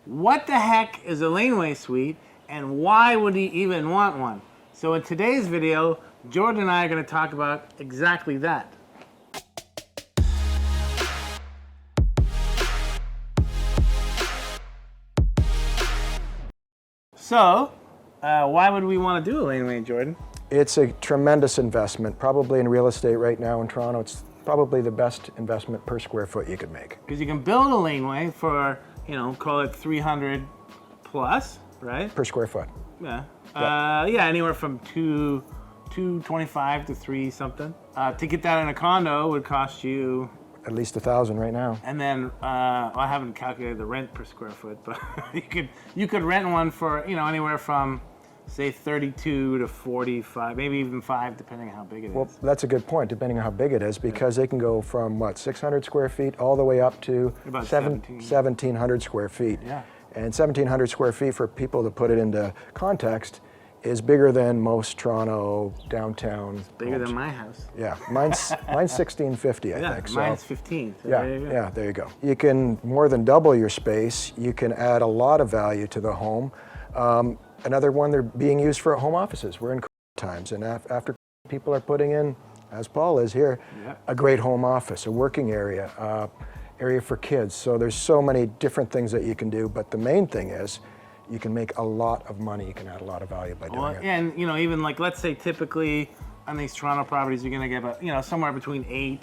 what the heck is a laneway suite and why would he even want one? So in today's video, Jordan and I are going to talk about exactly that. So, why would we want to do a laneway, Jordan? It's a tremendous investment. Probably in real estate right now in Toronto, it's probably the best investment per square foot you could make. Because you can build a laneway for, call it 300 plus, right? Per square foot. Yeah. Yep. Yeah, anywhere from 225 to 3 something. To get that in a condo would cost you At least 1,000 right now. And then I haven't calculated the rent per square foot, but you could rent one for anywhere from say 32 to 45, maybe even 5, depending on how big it is. Well, that's a good point, depending on how big it is, because they can go from 600 square feet all the way up to about 1,700 square feet. Yeah. And 1,700 square feet, for people to put it into context, is bigger than most Toronto downtown homes. Bigger than my house. Yeah, mine's 1650, I think. Yeah, mine's 15. So yeah, there you go. You can more than double your space. You can add a lot of value to the home. Another one, they're being used for home offices. We're in times, and after people are putting in, as Paul is here, a great home office, a working area, area for kids. So there's so many different things that you can do, but the main thing is you can make a lot of money. You can add a lot of value by doing it. And even like, let's say typically on these Toronto properties, you're gonna get somewhere between 8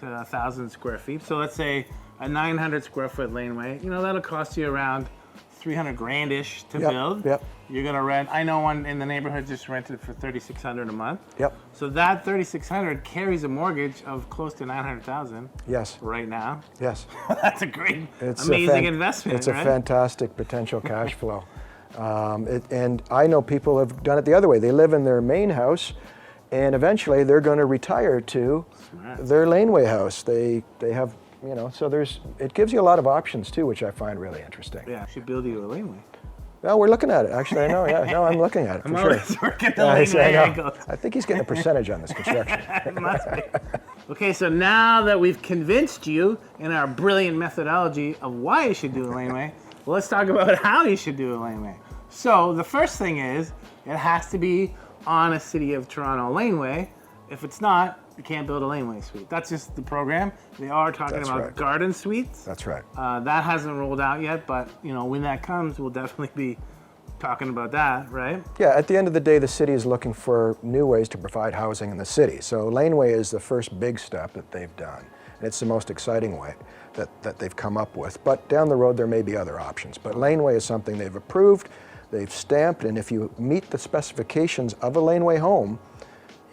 to 1,000 square feet. So let's say a 900 square foot laneway, that'll cost you around 300 grand-ish to build. Yep. You're gonna rent, I know one in the neighborhood just rented for $3,600 a month. Yep. So that $3,600 carries a mortgage of close to $900,000. Yes. Right now. Yes. That's a great, amazing investment, It's a fantastic potential cash flow. And I know people have done it the other way. They live in their main house, and eventually they're going to retire to their laneway house. They have, so it gives you a lot of options too, which I find really interesting. Yeah, I should build you a laneway. Well, we're looking at it. Actually, I know. Yeah, no, I'm looking at it for sure. Working the laneway angle. I think he's getting a percentage on this construction. It must be. Okay, so now that we've convinced you in our brilliant methodology of why you should do a laneway, well, let's talk about how you should do a laneway. So the first thing is, it has to be on a City of Toronto laneway. If it's not, you can't build a laneway suite. That's just the program. They are talking about garden suites. That's right. That hasn't rolled out yet, but when that comes, we'll definitely be talking about that, right? Yeah, at the end of the day, the city is looking for new ways to provide housing in the city. So laneway is the first big step that they've done. And it's the most exciting way that they've come up with. But down the road, there may be other options. But laneway is something they've approved, they've stamped, and if you meet the specifications of a laneway home,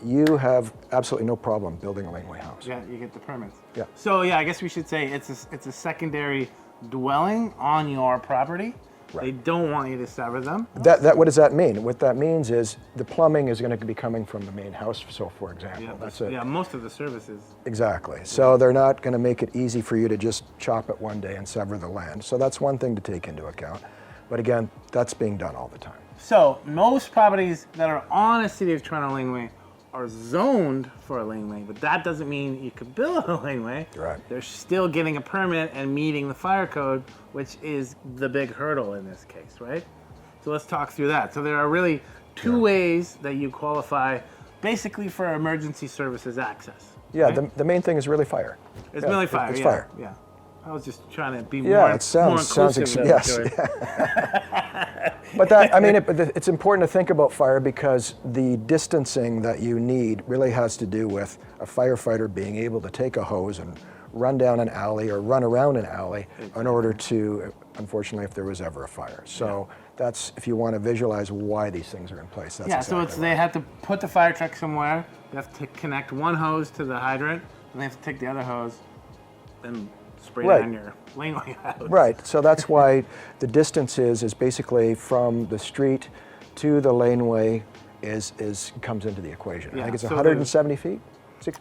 you have absolutely no problem building a laneway house. Yeah, you get the permits. Yeah. So yeah, I guess we should say it's a secondary dwelling on your property. Right. They don't want you to sever them. What does that mean? What that means is the plumbing is going to be coming from the main house. So, for example, yeah, most of the services. Exactly. So they're not going to make it easy for you to just chop it one day and sever the land. So that's one thing to take into account. But again, that's being done all the time. So most properties that are on a City of Toronto laneway are zoned for a laneway, but that doesn't mean you could build a laneway. Right. They're still getting a permit and meeting the fire code, which is the big hurdle in this case, right? So let's talk through that. So there are really two ways that you qualify basically for emergency services access. Yeah, right? the main thing is really fire. It's really fire. It's yeah, fire. Yeah. I was just trying to be more inclusive. Yes. But it's important to think about fire because the distancing that you need really has to do with a firefighter being able to take a hose and run down an alley or run around an alley in order to, unfortunately, if there was ever a fire. So that's, if you want to visualize why these things are in place. That's exactly they have to put the fire truck somewhere, they have to connect one hose to the hydrant, and they have to take the other hose and spray it on your laneway house. Right, so that's why the distance is basically from the street to the laneway comes into the equation. I think it's 170 feet,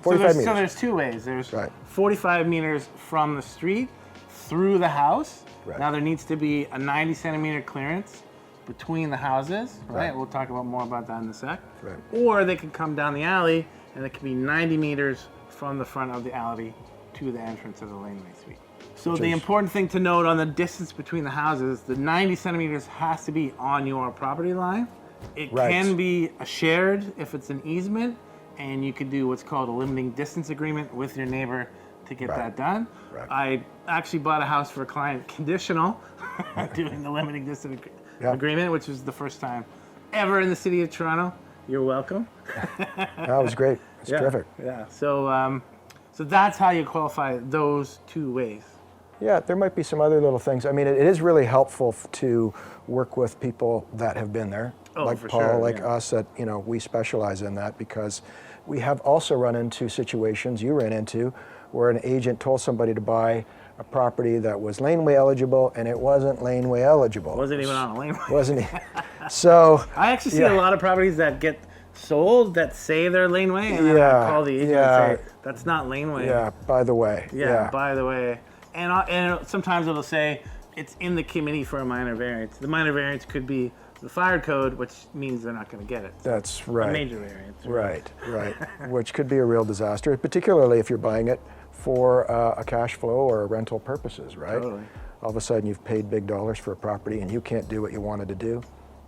45 meters. So there's two ways. There's 45 meters from the street through the house. Right. Now there needs to be a 90 centimeter clearance between the houses, right? We'll talk about more about that in a sec. Right. Or they can come down the alley and it can be 90 meters from the front of the alley to the entrance of the laneway suite. So the important thing to note on the distance between the houses, the 90 centimeters has to be on your property line. It can be a shared if it's an easement, and you could do what's called a limiting distance agreement with your neighbor to get that done. I actually bought a house for a client conditional doing the limiting distance agreement, which was the first time ever in the city of Toronto. You're welcome. That was great. It's terrific. Yeah. So, so that's how you qualify those two ways. Yeah, there might be some other little things. I mean, it is really helpful to work with people that have been there, like Paul, like us, that, you know, we specialize in that, because we have also run into situations you ran into where an agent told somebody to buy a property that was laneway eligible, and it wasn't laneway eligible. Wasn't even on a laneway. Wasn't it? So I actually see a lot of properties that get sold that say they're laneway, and then I call the agent and say, that's not laneway. Yeah, by the way. Yeah, by the way. And sometimes it'll say it's in the committee for a minor variance. The minor variance could be the fire code, which means they're not going to get it. That's right. A major variance. Right. Which could be a real disaster, particularly if you're buying it for a cash flow or rental purposes, right? Totally. All of a sudden you've paid big dollars for a property and you can't do what you wanted to do.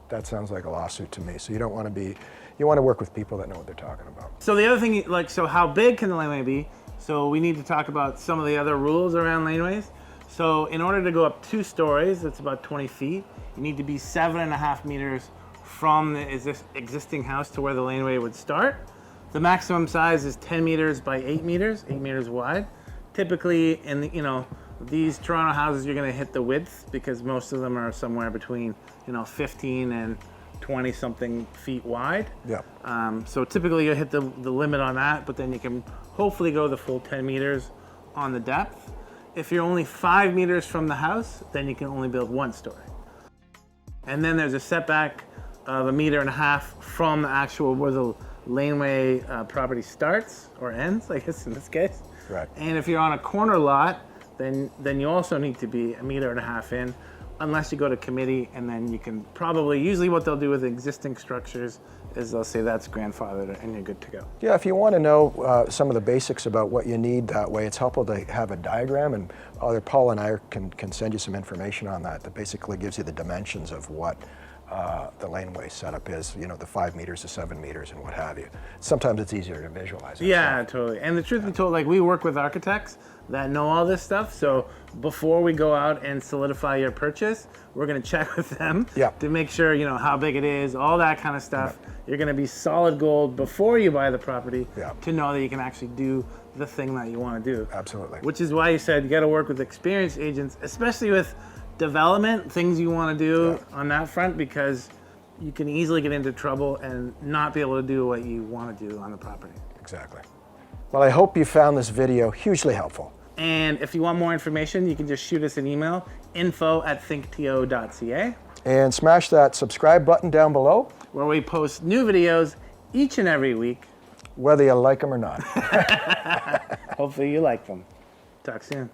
That sounds like a lawsuit to me. So you don't want to be, you want to work with people that know what they're talking about. So the other thing, like, so how big can the laneway be? So we need to talk about some of the other rules around laneways. So in order to go up 2 stories, that's about 20 feet, you need to be 7.5 meters from the existing house to where the laneway would start. The maximum size is 10 meters by 8 meters, 8 meters wide. Typically in the, you know, these Toronto houses, you're gonna hit the width because most of them are somewhere between, you know, 15 and 20 something feet wide. Yeah. So typically you hit the limit on that, but then you can hopefully go the full 10 meters on the depth. If you're only 5 meters from the house, then you can only build 1 story. And then there's a setback of 1.5 meters from the actual where the laneway property starts or ends, I guess in this case. Right. And if you're on a corner lot, then you also need to be 1.5 meters in, unless you go to committee, and then you can probably, usually what they'll do with existing structures is they'll say that's grandfathered and you're good to go. Yeah, if you want to know some of the basics about what you need that way, it's helpful to have a diagram, and either Paul and I can send you some information on that basically gives you the dimensions of what the laneway setup is, you know, the 5 meters to 7 meters and what have you. Sometimes it's easier to visualize it. Yeah, totally. And the truth be told, like, we work with architects that know all this stuff, so before we go out and solidify your purchase, we're going to check with them to make sure, you know, how big it is, all that kind of stuff. You're going to be solid gold before you buy the property to know that you can actually do the thing that you want to do. Absolutely. Which is why you said you got to work with experienced agents, especially with development, things you want to do on that front, because you can easily get into trouble and not be able to do what you want to do on the property. Exactly. Well, I hope you found this video hugely helpful. And if you want more information, you can just shoot us an email, info@thinkto.ca. And smash that subscribe button down below, where we post new videos each and every week. whether you like them or not. Hopefully you like them. Talk soon.